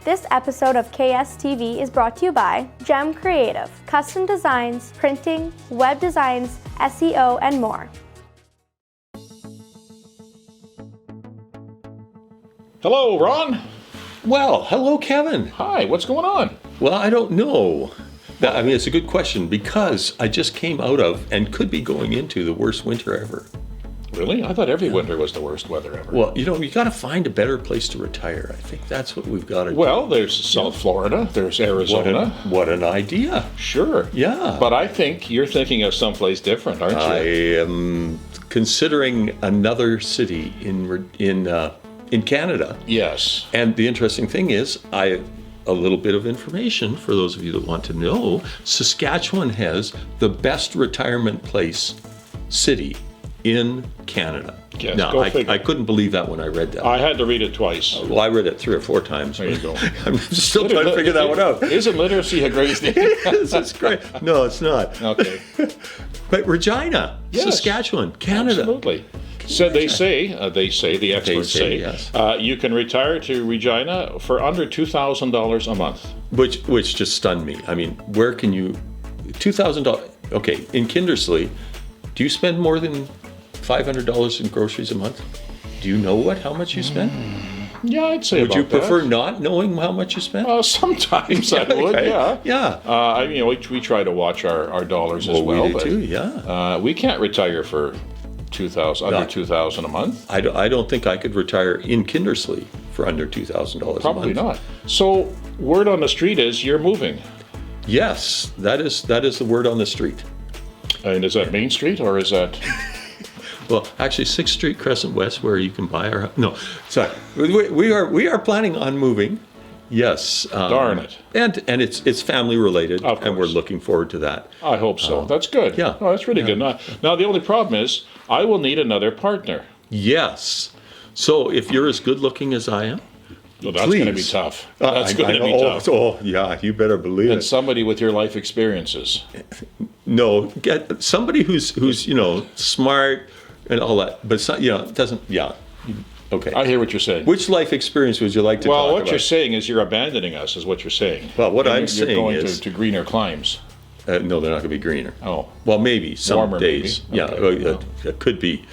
This episode of Kstv is brought to you by Gem Creative, custom designs, printing, web designs, SEO, and more. Hello, Ron. Well, hello, Kevin. Hi, what's going on? Well, I don't know. I mean, it's a good question because I just came out of and could be going into the worst winter ever. Really? I thought every winter was the worst weather ever. Well, you got to find a better place to retire. I think that's what we've got to do. Well, there's South Florida, there's Arizona. What an idea. Sure. Yeah. But I think you're thinking of someplace different, aren't you? I am considering another city in Canada. Yes. And the interesting thing is, a little bit of information for those of you that want to know. Saskatchewan has the best retirement place city in Canada. Yes, now, I couldn't believe that when I read that. I had to read it twice. Well, I read it 3 or 4 times. There you go. I'm still trying to figure that one out. Isn't literacy a great thing? It's great. No, it's not. Okay. But Regina, Yes. Saskatchewan, Canada. Absolutely. So the experts say, yes. You can retire to Regina for under $2,000 a month. Which just stunned me. I mean, where can you, $2,000? Okay, in Kindersley, do you spend more than $500 in groceries a month? Do you know how much you spend? Yeah, I'd say Would about you that. prefer not knowing how much you spend? Sometimes I would, Okay. yeah. Yeah. We try to watch our dollars as well. We do but, too, yeah. we can't retire for under $2,000 a month. I don't think I could retire in Kindersley for under $2,000 a month. Probably not. So word on the street is you're moving. Yes, that is the word on the street. And is that Main Street or is that? Well, actually, 6th Street, Crescent West, where you can buy our... No, sorry. We are planning on moving. Yes. Darn it. And it's family related, Of course. and we're looking forward to that. I hope so. That's good. yeah. Oh, that's really good. Now, the only problem is I will need another partner. Yes. So if you're as good looking as I am, Well, that's please. going to be tough. That's going to be tough. Oh, yeah, you better believe And it. somebody with your life experiences. No, get somebody who's smart and all that, but doesn't. Yeah. Okay. I hear what you're saying. Which life experience would you like to talk about? Well, what you're saying is you're abandoning us, is what you're saying. Well, what And I'm you're saying going is- to greener climes. No, they're not going to be greener. Oh. Well, maybe some Warmer, days. maybe. Yeah, Okay. well, it could be.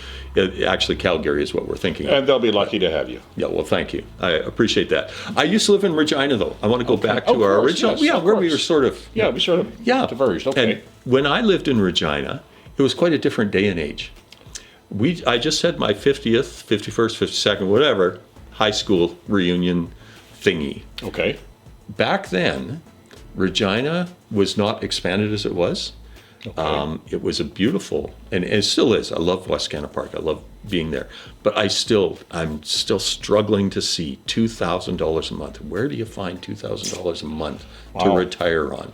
Actually, Calgary is what we're thinking. And they'll be lucky to have you. Yeah, well, thank you. I appreciate that. I used to live in Regina, though. I want to go back to Of our course, original. yes, yeah, of where we course. were sort of. Yeah, we sort of diverged. Okay. And when I lived in Regina, it was quite a different day and age. I just had my 50th, 51st, 52nd, whatever, high school reunion thingy. Okay. Back then, Regina was not expanded as it was. Okay. It was a beautiful, and it still is. I love Wascana Park. I love being there. But I'm still struggling to see $2,000 a month. Where do you find $2,000 a month to Wow. retire on?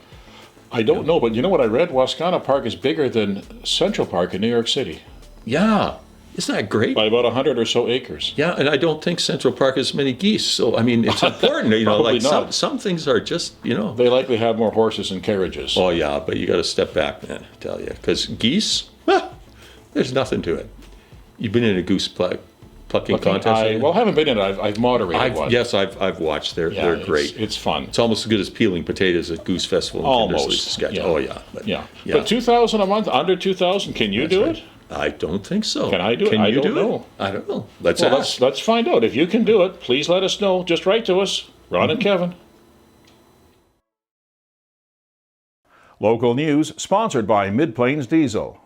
I don't know, but you know what I read? Wascana Park is bigger than Central Park in New York City Yeah, isn't that great? by about 100 or so acres. Yeah, and I don't think Central Park has many geese. So I mean, it's important. Probably like not. some things are just They likely have more horses and carriages. Oh yeah, but you got to step back, man. I tell you, because geese, there's nothing to it. You've been in a goose plucking contest? I haven't been in it. I've moderated one. Yes, I've watched. They're great. It's fun. It's almost as good as peeling potatoes at Goose Festival in Almost, Kindersley, Saskatchewan. yeah. Oh yeah, but, Yeah. But $2,000 a month, under $2,000, can you do it? I don't think so. Can I do it? Can I you don't do know. it? I don't know. Let's Well, ask. let's find out. If you can do it, please let us know. Just write to us, Ron and Kevin. Local news sponsored by Mid-Plains Diesel.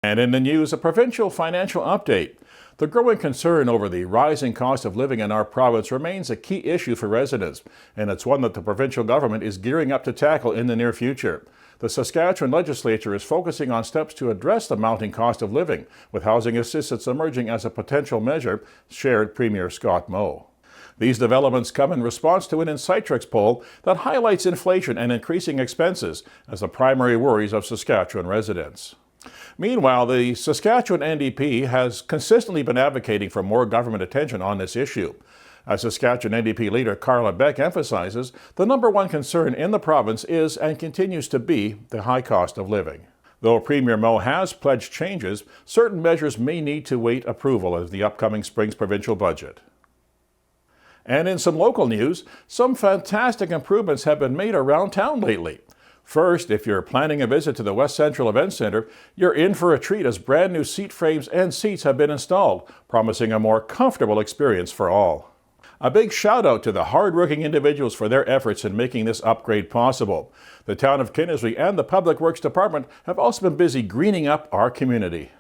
And in the news, a provincial financial update. The growing concern over the rising cost of living in our province remains a key issue for residents, and it's one that the provincial government is gearing up to tackle in the near future. The Saskatchewan legislature is focusing on steps to address the mounting cost of living, with housing assistance emerging as a potential measure, shared Premier Scott Moe. These developments come in response to an Insightrix poll that highlights inflation and increasing expenses as the primary worries of Saskatchewan residents. Meanwhile, the Saskatchewan NDP has consistently been advocating for more government attention on this issue. As Saskatchewan NDP leader Carla Beck emphasizes, the number one concern in the province is and continues to be the high cost of living. Though Premier Moe has pledged changes, certain measures may need to wait approval of the upcoming spring's provincial budget. And in some local news, some fantastic improvements have been made around town lately. First, if you're planning a visit to the West Central Event Centre, you're in for a treat as brand new seat frames and seats have been installed, promising a more comfortable experience for all. A big shout out to the hard-working individuals for their efforts in making this upgrade possible. The town of Kindersley and the Public Works Department have also been busy greening up our community.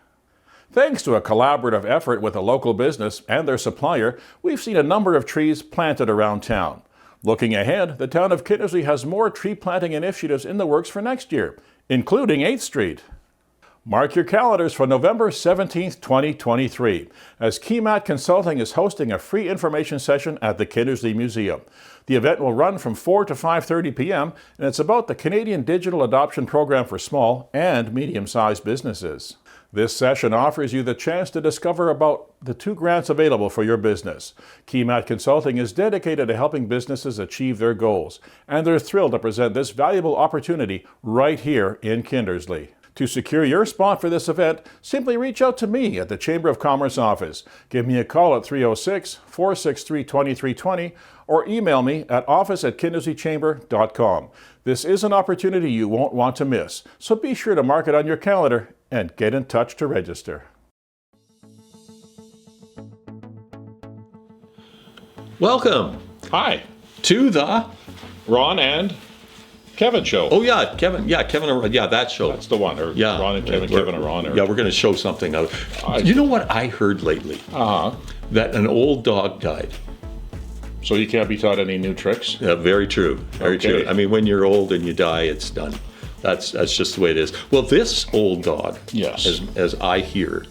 Thanks to a collaborative effort with a local business and their supplier, we've seen a number of trees planted around town. Looking ahead, the town of Kindersley has more tree planting initiatives in the works for next year, including 8th Street. Mark your calendars for November 17th, 2023, as Keymat Consulting is hosting a free information session at the Kindersley Museum. The event will run from 4 to 5:30 p.m., and it's about the Canadian Digital Adoption Program for small and medium-sized businesses. This session offers you the chance to discover about the 2 grants available for your business. Keymat Consulting is dedicated to helping businesses achieve their goals, and they're thrilled to present this valuable opportunity right here in Kindersley. To secure your spot for this event, simply reach out to me at the Chamber of Commerce office. Give me a call at 306-463-2320 or email me at office@kindersleychamber.com. This is an opportunity you won't want to miss, so be sure to mark it on your calendar and get in touch to register. Welcome Hi, to the. Ron and Kevin show. Oh yeah, Kevin. Yeah, Kevin. Yeah, that show. That's the one. Or Yeah, Ron and Kevin, Kevin and Ron. Yeah, we're going to show something out. You know what I heard lately? That an old dog died. So you can't be taught any new tricks? Yeah, very true. Very Okay. true. I mean, when you're old and you die, it's done. That's just the way it is. Well, this old dog, Yes. as I hear,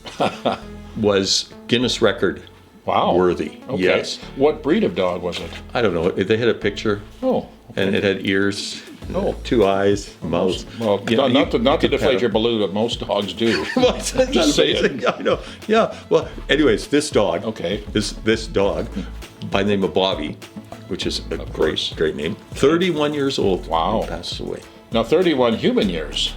was Guinness record Wow. worthy. Okay. Yes. What breed of dog was it? I don't know. They had a picture, Oh. and it had ears, Oh. 2 eyes, mouth. Well, You know, not to could deflate pet your him. balloon, but most dogs do. Well, isn't that Just saying. amazing? I know. Yeah. Well, anyways, this dog. Okay. This dog, by the name of Bobby, which is a course. great name. 31 years old. Wow. He passes away. Now, 31 human years.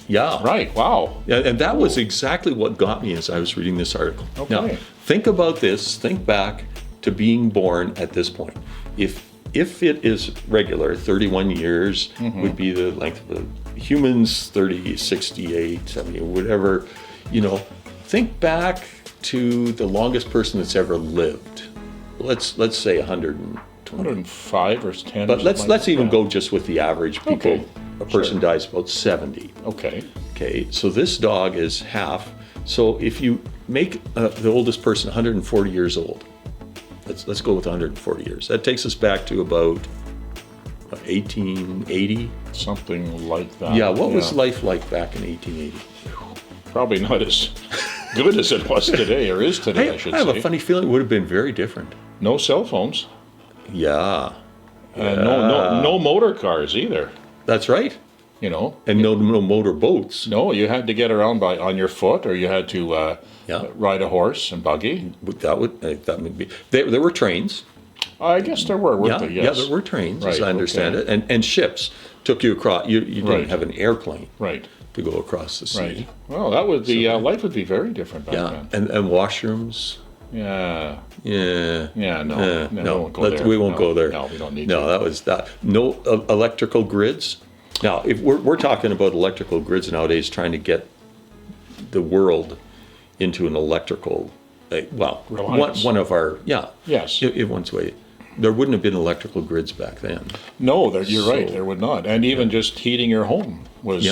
Yeah. Right. Wow. Yeah, and that was exactly what got me as I was reading this article. Okay. Now, think about this. Think back to being born at this point. If it is regular, 31 years would be the length of a humans, 30, 68, 70, whatever. You know, think back to the longest person that's ever lived. Let's say 120. 105 or 10. But or let's something like even that. go just with the average people. Okay. A person dies about 70. Okay. Okay, so this dog is half. So if you make the oldest person 140 years old, let's go with 140 years. That takes us back to about 1880. Something like that. Yeah, what was life like back in 1880? Probably not as good as it was today, or is today, I should I have say. a funny feeling it would have been very different. No cell phones. Yeah, And no motor cars either. that's right. You know. And no motor boats. No, you had to get around on your foot, or you had to ride a horse and buggy. That would be. There were trains. I guess there were, weren't there? Yes. Yeah, there were trains, as Right, I understand okay. it, and ships took you across. You didn't Right. have an airplane Right. to go across the sea. Right. Well, that would be life would be very different back Yeah, then. and washrooms. Yeah. Yeah. Yeah. No. We won't go there. We won't go there. No, we don't need No, to. that was that. No electrical grids. Now, if we're talking about electrical grids nowadays, trying to get the world into an electrical, Reliance. one of our Yes. in one's way. There wouldn't have been electrical grids back then. No, you're right. So- There would not. And even just heating your home was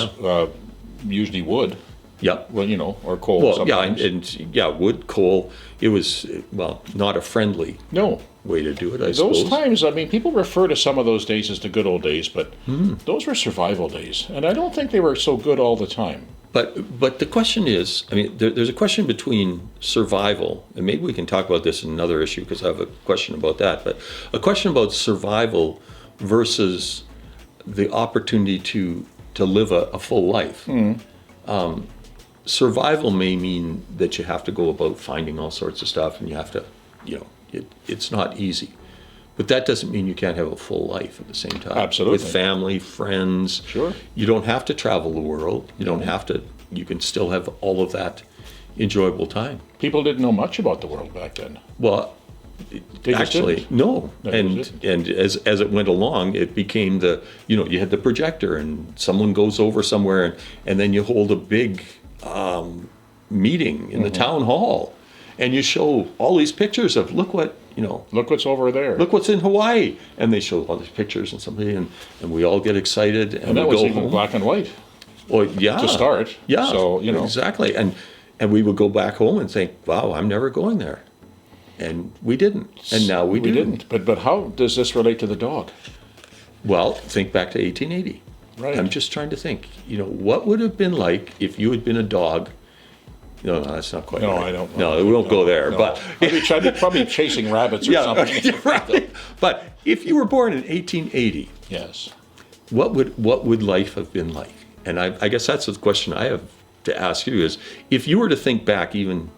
usually wood. Yep. Well, or coal. Well, sometimes. and wood, coal. It was not a friendly No. way to do it. I Those suppose. times, I mean, people refer to some of those days as the good old days, but those were survival days. And I don't think they were so good all the time. But the question is, I mean, there's a question between survival, and maybe we can talk about this in another issue because I have a question about that. But a question about survival versus the opportunity to live a full life. Survival may mean that you have to go about finding all sorts of stuff, and you have to, it's not easy. But that doesn't mean you can't have a full life at the same time. Absolutely. With family, friends. Sure. You don't have to travel the world. You don't have to, you can still have all of that enjoyable time. People didn't know much about the world back then. Well, They just actually, didn't. no. No, they And just and as it went along, it became you had the projector, and someone goes over somewhere, and then you hold a big meeting in the town hall, and you show all these pictures of look Look what's over there. look what's in Hawaii, and they show all these pictures and somebody, and we all get excited, and and that we was go even home. black and white Well, yeah, to start. yeah, So, exactly, and we would go back home and think, wow, I'm never going there, and we didn't, and now we do. didn't. But how does this relate to the dog? Well, think back to 1880. Right. I'm just trying to think, what would have been like if you had been a dog? No, that's not quite No, right. I don't. No, we won't go there. No. But I'd be probably chasing rabbits or something. right. But if you were born in 1880, Yes. what would life have been like? And I guess that's the question I have to ask you is, if you were to think back even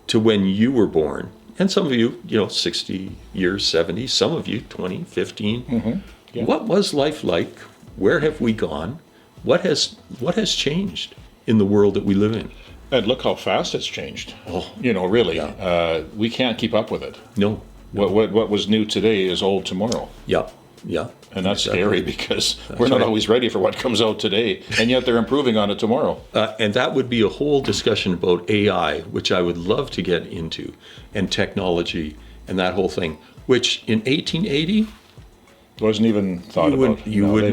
to when you were born, and some of you, 60 years, 70, some of you 20, 15, Yeah. what was life like? Where have we gone? What has changed in the world that we live in? And look how fast it's changed. Oh. Really, we can't keep up with it. No. What was new today is old tomorrow. Yeah. Yeah. And that's Exactly. scary because we're not right. always ready for what comes out today, and yet they're improving on it tomorrow. And that would be a whole discussion about AI, which I would love to get into, and technology and that whole thing, which in 1880, Wasn't even thought about. you No, they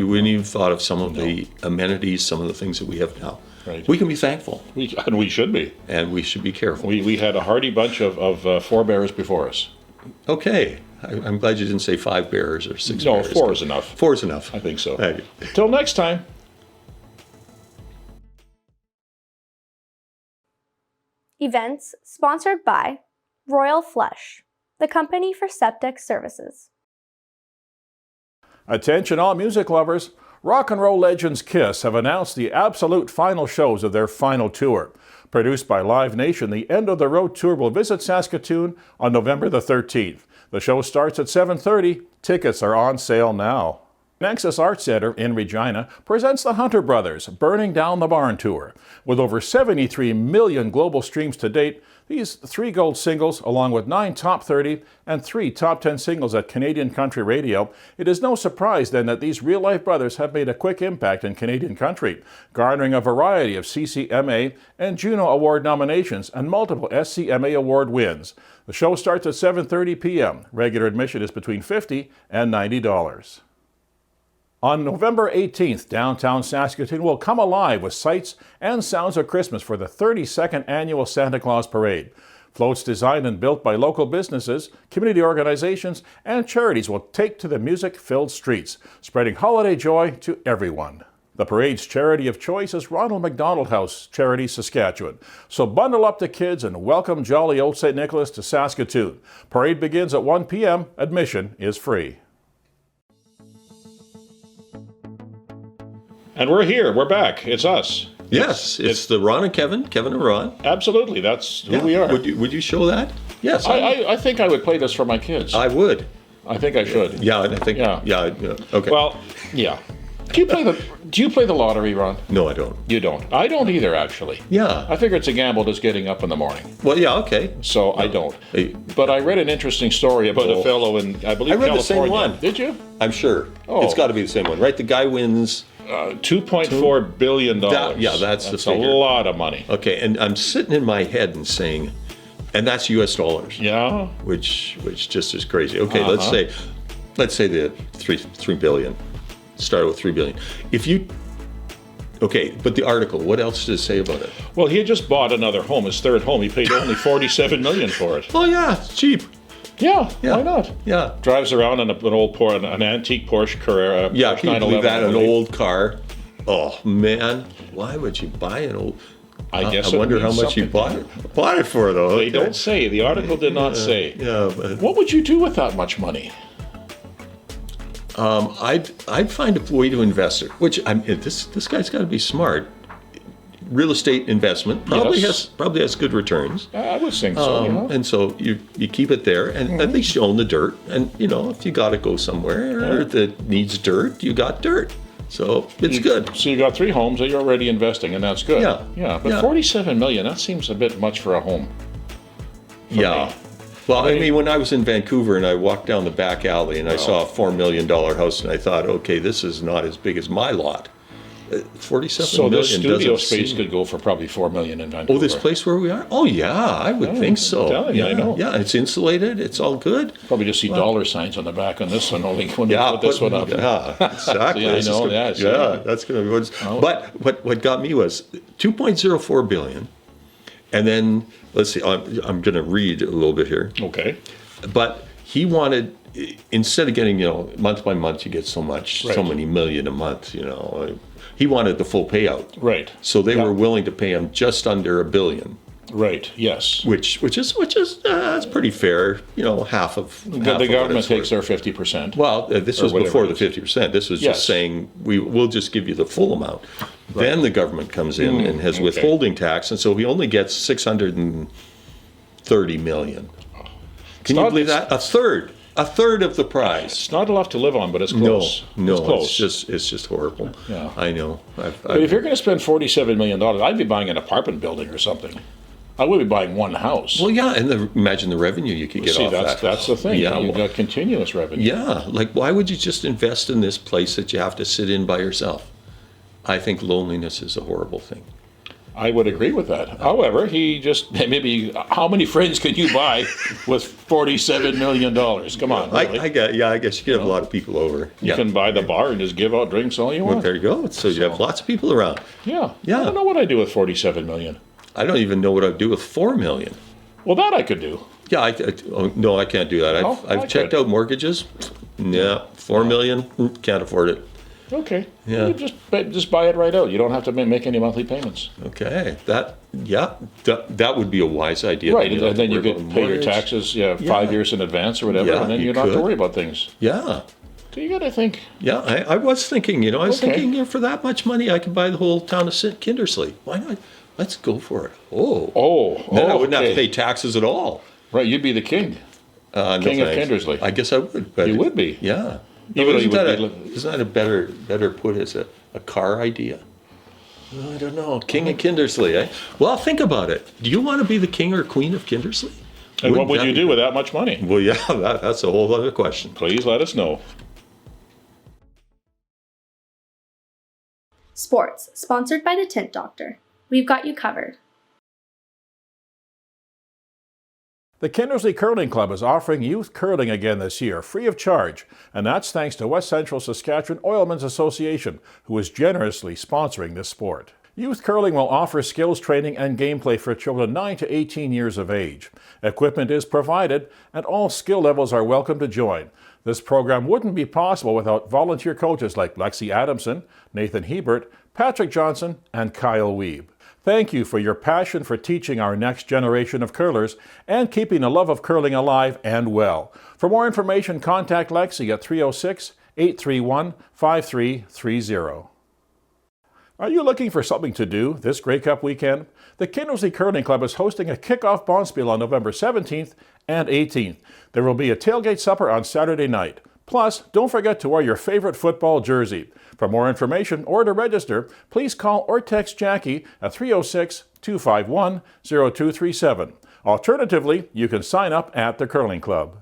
wouldn't even thought of some of the amenities, some of the things that we have now. Right. We can be thankful, And we should be. and we should be careful. We had a hardy bunch of forebears before us. Okay. I'm glad you didn't say 5 bears or 6 No, bears. 4 is enough. 4 is enough. I think so. Thank you. Till next time. Events sponsored by Royal Flush, the company for septic services. Attention all music lovers. Rock and roll legends Kiss have announced the absolute final shows of their final tour. Produced by Live Nation, the End of the Road tour will visit Saskatoon on November the 13th. The show starts at 7:30. Tickets are on sale now. Nexus Arts Center in Regina presents the Hunter Brothers Burning Down the Barn Tour. With over 73 million global streams to date, these 3 gold singles, along with 9 top 30 and 3 top 10 singles at Canadian country radio, it is no surprise then that these real-life brothers have made a quick impact in Canadian country, garnering a variety of CCMA and Juno Award nominations and multiple SCMA Award wins. The show starts at 7:30 p.m. Regular admission is between $50 and $90. On November 18th, downtown Saskatoon will come alive with sights and sounds of Christmas for the 32nd annual Santa Claus Parade. Floats designed and built by local businesses, community organizations, and charities will take to the music-filled streets, spreading holiday joy to everyone. The parade's charity of choice is Ronald McDonald House Charity, Saskatchewan. So bundle up the kids and welcome jolly old St. Nicholas to Saskatoon. Parade begins at 1 p.m. Admission is free. And we're here. We're back. It's us. Yes, it's the Ron and Kevin and Ron. Absolutely. That's who we are. Would you show that? Yes, I think I would play this for my kids. I would. I think I should. Yeah, I think. Yeah. Okay. Well, yeah. Do you play the lottery, Ron? no, I don't. You don't. I don't either, actually. Yeah. I figure it's a gamble just getting up in the morning. Well, yeah. Okay. So I don't. Hey. But I read an interesting story about a fellow in, I believe, I read California. the same one. Did you? I'm sure. Oh. It's got to be the same one, right? The guy wins. $2.4 billion. That's the figure. a lot of money. Okay, and I'm sitting in my head and saying, and that's U.S. dollars. Yeah. Which just is crazy. Okay, let's say the 3 billion. Started with 3 billion. Okay, but the article, what else does it say about it? Well, he had just bought another home, his third home. He paid only $47 million for it. Oh yeah, it's cheap. Yeah, why not? Yeah. Drives around in an antique Porsche Carrera. Yeah, Porsche can you believe 911, that? I An believe. old car. Oh man, why would you buy an old? I guess I it wonder how means much you something bought it for though. They don't say. The article did not say. Yeah, but What would you do with that much money? I'd find a way to invest it. Which this guy's got to be smart. real estate investment. Probably Yes. has good returns. I would think so. And so you keep it there, and at least you own the dirt. And if you got to go somewhere that needs dirt, you got dirt. So it's good. So you got 3 homes that you're already investing, and that's good. Yeah. But 47 million, that seems a bit much for a home. Yeah. me. Well, I mean, when I was in Vancouver and I walked down the back alley and I saw a $4 million house, and I thought, okay, this is not as big as my lot. 47 So million this studio doesn't space seem- could go for probably 4 million in Vancouver. Oh, this place where we are? Oh, yeah, I would think so. I'm telling you, yeah, I know. Yeah, it's insulated. It's all good. Probably just see dollar signs on the back on this one, only when we Yeah, put this one up. Yeah, exactly. See, I This is know, gonna- yeah, see. yeah, that's going to be what's. Oh. But what got me was 2.04 billion, and then let's see. I'm going to read a little bit here. Okay. But he wanted, instead of getting month by month, you get so Right. many million a month. He wanted the full payout. Right. So they Yeah. were willing to pay him just under $1 billion. Right. Yes. Which is that's pretty fair. Half of The what government it's takes worth. their 50%. Well, this or was whatever before it the is. 50%. This was Yes. just saying we'll just give you the full amount. Then the government comes in and has okay. withholding tax, and so he only gets 630 million. Can you not- believe that? A third of the price. It's not enough to live on, but it's close. No, it's close. it's just horrible. Yeah. I know. But if you're going to spend $47 million, I'd be buying an apartment building or something. I would be buying one house. well, yeah, and imagine the revenue you could get See, off that. that's the thing. Yeah, You've well, got continuous revenue. yeah, like why would you just invest in this place that you have to sit in by yourself? I think loneliness is a horrible thing. I would agree with that. However, how many friends can you buy with $47 million? Come on. Really? I guess you could have a lot of people over. You can buy the bar and just give out drinks all you Well, want. there you go. So you have lots of people around. Yeah. Yeah. I don't know what I'd do with $47 million. I don't even know what I'd do with 4 million. Well, that I could do. Yeah, no, I can't do that. Oh, I've I checked could. out mortgages. Yeah, 4 million, can't afford it. Okay. Yeah. You just buy it right out. You don't have to make any monthly payments. Okay, that would be a wise idea. Right, You don't and then you have to could worry pay about your mortgage. taxes 5 years in advance or whatever, Yeah, and then you you don't have to could. worry about things. Yeah, So you got to think. yeah. I was thinking, I was Okay. thinking, for that much money, I could buy the whole town of St. Kindersley. Why not? Let's go for it. Then I wouldn't have to pay taxes at all. Right, you'd be the king. No King of thanks. Kindersley. I guess I would. But You would be. Yeah. Even though isn't, you that would isn't that a better put as a car idea? I don't know. King of Kindersley, eh? Well, think about it. Do you want to be the king or queen of Kindersley? And what Wouldn't would that you be- do with that much money? Well, yeah, that's a whole other question. Please let us know. Sports, sponsored by the Tint Doctor. We've got you covered. The Kindersley Curling Club is offering youth curling again this year, free of charge, and that's thanks to West Central Saskatchewan Oilmen's Association, who is generously sponsoring this sport. Youth curling will offer skills training and gameplay for children 9 to 18 years of age. Equipment is provided, and all skill levels are welcome to join. This program wouldn't be possible without volunteer coaches like Lexi Adamson, Nathan Hebert, Patrick Johnson, and Kyle Wiebe. Thank you for your passion for teaching our next generation of curlers and keeping the love of curling alive and well. For more information, contact Lexi at 306-831-5330. Are you looking for something to do this Grey Cup weekend? The Kindersley Curling Club is hosting a kickoff bonspiel on November 17th and 18th. There will be a tailgate supper on Saturday night. Plus, don't forget to wear your favorite football jersey. For more information or to register, please call or text Jackie at 306-251-0237. Alternatively, you can sign up at the Curling Club.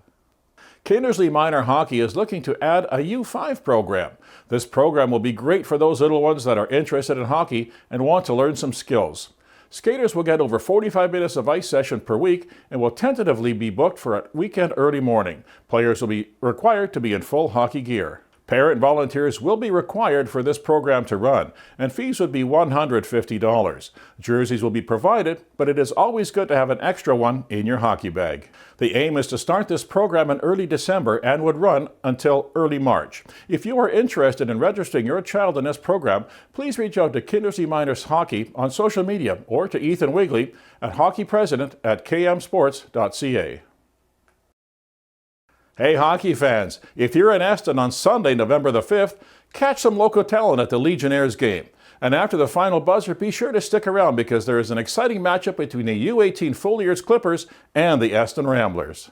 Kindersley Minor Hockey is looking to add a U5 program. This program will be great for those little ones that are interested in hockey and want to learn some skills. Skaters will get over 45 minutes of ice session per week and will tentatively be booked for a weekend early morning. Players will be required to be in full hockey gear. Parent volunteers will be required for this program to run, and fees would be $150. Jerseys will be provided, but it is always good to have an extra one in your hockey bag. The aim is to start this program in early December and would run until early March. If you are interested in registering your child in this program, please reach out to Kindersley Miners Hockey on social media or to Ethan Wigley at hockeypresident@kmsports.ca. Hey hockey fans, if you're in Eston on Sunday, November the 5th, catch some local talent at the Legionnaires game. And after the final buzzer, be sure to stick around because there is an exciting matchup between the U18 Foliers Clippers and the Eston Ramblers.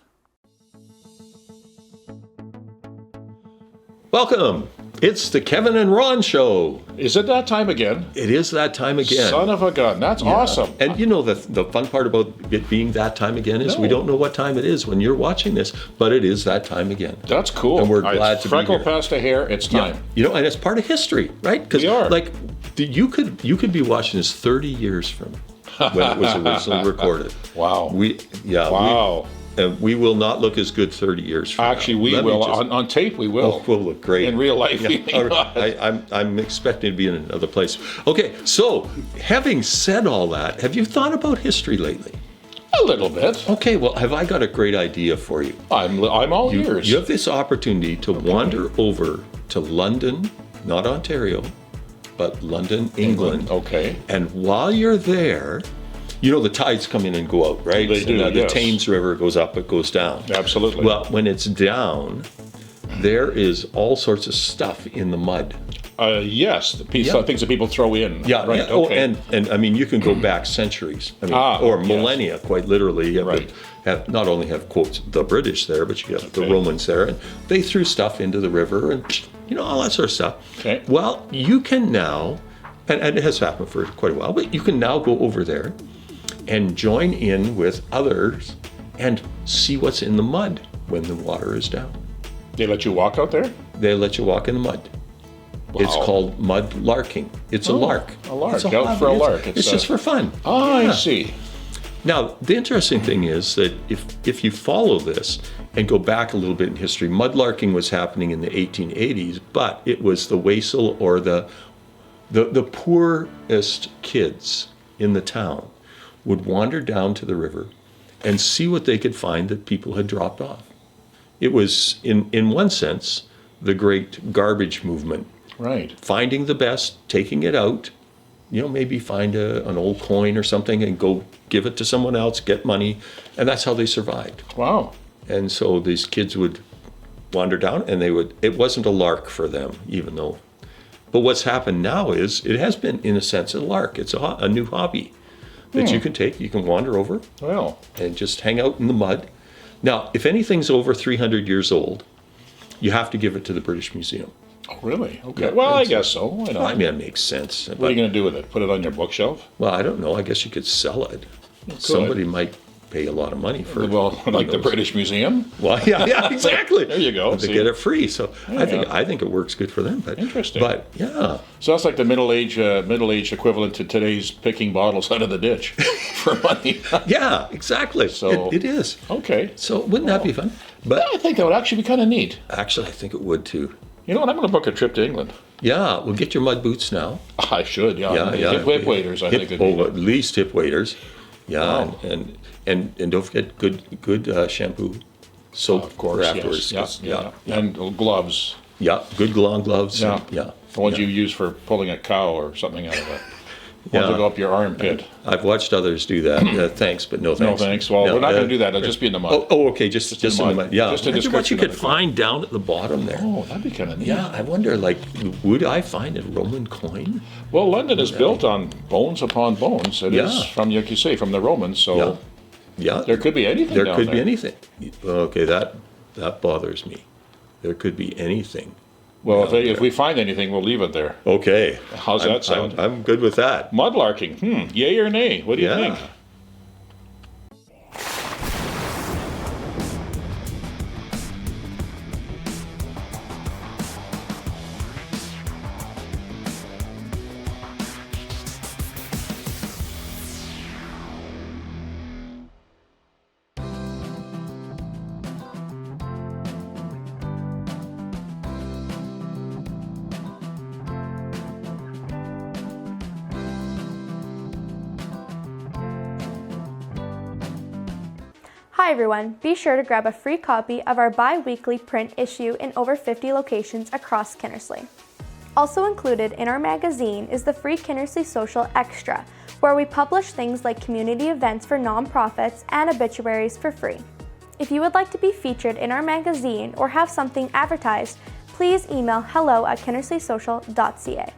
Welcome. It's the Kevin and Ron Show. Is it that time again? It is that time again. Son of a gun. That's awesome. And you know the fun part about it being that time again is we don't know what time it is when you're watching this, but it is that time again. That's cool. And we're glad to be freckle here. past a hair. It's time. Yeah. You know, and it's part of history, right? Because We are. like you could be watching this 30 years from when it was originally recorded. Wow. Wow. We will not look as good 30 years from Actually, now. we will. On tape, we will. We'll look great. In real life, we may not. I'm expecting to be in another place. Okay, so having said all that, have you thought about history lately? A little bit. Okay, well, have I got a great idea for you? I'm all ears. You have this opportunity to wander over to London, not Ontario, but London, England. Okay. And while you're there, you know the tides come in and go out, right? They do, The yes. Thames River goes up, it goes down. Absolutely. Well, when it's down, there is all sorts of stuff in the mud. Yes, things that people throw in. Yeah, right. yeah. Okay. Oh, and I mean, you can go back centuries, or yes. millennia, quite literally. You have Right. to have, not only have quotes the British there, but you have the Okay. Romans there, and they threw stuff into the river, and all that sort of stuff. Okay. Well, you can now, and it has happened for quite a while, but you can now go over there and join in with others and see what's in the mud when the water is down. They let you walk out there? They let you walk in the mud. It's Wow. called mud larking. It's a lark. A lark. It's a Out hobby. for a lark. It's just for fun. Oh, Yeah. I see. Now, the interesting thing is that if you follow this and go back a little bit in history, mudlarking was happening in the 1880s, but it was the wassail or the poorest kids in the town would wander down to the river and see what they could find that people had dropped off. It was, in one sense, the great garbage movement. Right. Finding the best, taking it out, maybe find an old coin or something and go give it to someone else, get money, and that's how they survived. Wow. And so these kids would wander down and it wasn't a lark for them, even though. But what's happened now is it has been, in a sense, a lark. It's a new hobby that you can take. You can wander over Well, and just hang out in the mud. Now, if anything's over 300 years old, you have to give it to the British Museum. oh, really? Okay. Yeah, Well, I it's- guess so. Why not? Well, I mean, it makes sense. What are you going to do with it? Put it on your bookshelf? Well, I don't know. I guess you could sell it. Somebody might pay a lot of money for it. Well, like the British Museum? Well, yeah, exactly. There you go. They See? get it free, so Yeah. I think it works good for them. But Interesting. But yeah, So that's like the middle age equivalent to today's picking bottles out of the ditch for money. yeah, exactly. So- it is. Okay. So wouldn't that be fun? But I think that would actually be kind of neat. actually, I think it would too. You know what? I'm going to book a trip to England. Yeah, well, get your mud boots now. I should, yeah. Yeah. Hip waders, I think. At least hip waders. Yeah, Wow. and don't forget good shampoo, soap Of course, for afterwards. yes. 'cause, Yeah. And gloves. Yeah, good long gloves. Yeah. Yeah. The ones yeah. you use for pulling a cow or something out of it. Ones Yeah. that go up your armpit. I've watched others do that. Thanks, but no thanks. No thanks. Well, No, we're not going to do that. It'll just be in the mud. Oh, okay. Just in the mud. Yeah. Just a Imagine what you description could of it. find down at the bottom there. Oh, that'd be kind of neat. Yeah, I wonder. Like, would I find a Roman coin? Well, London is built on bones upon bones. It is Yeah. from, like you say, from the Romans. So Yeah. Yeah. there could be anything There down could there. be anything. Okay, that bothers me. There could be anything. Well, if we find anything, we'll leave it there. Okay. How's that sound? I'm good with that. Mudlarking. Yay or nay? What do you Yeah. think? Hi everyone, be sure to grab a free copy of our bi-weekly print issue in over 50 locations across Kinnersley. Also included in our magazine is the free Kinnersley Social Extra, where we publish things like community events for nonprofits and obituaries for free. If you would like to be featured in our magazine or have something advertised, please email hello@kinnersleysocial.ca.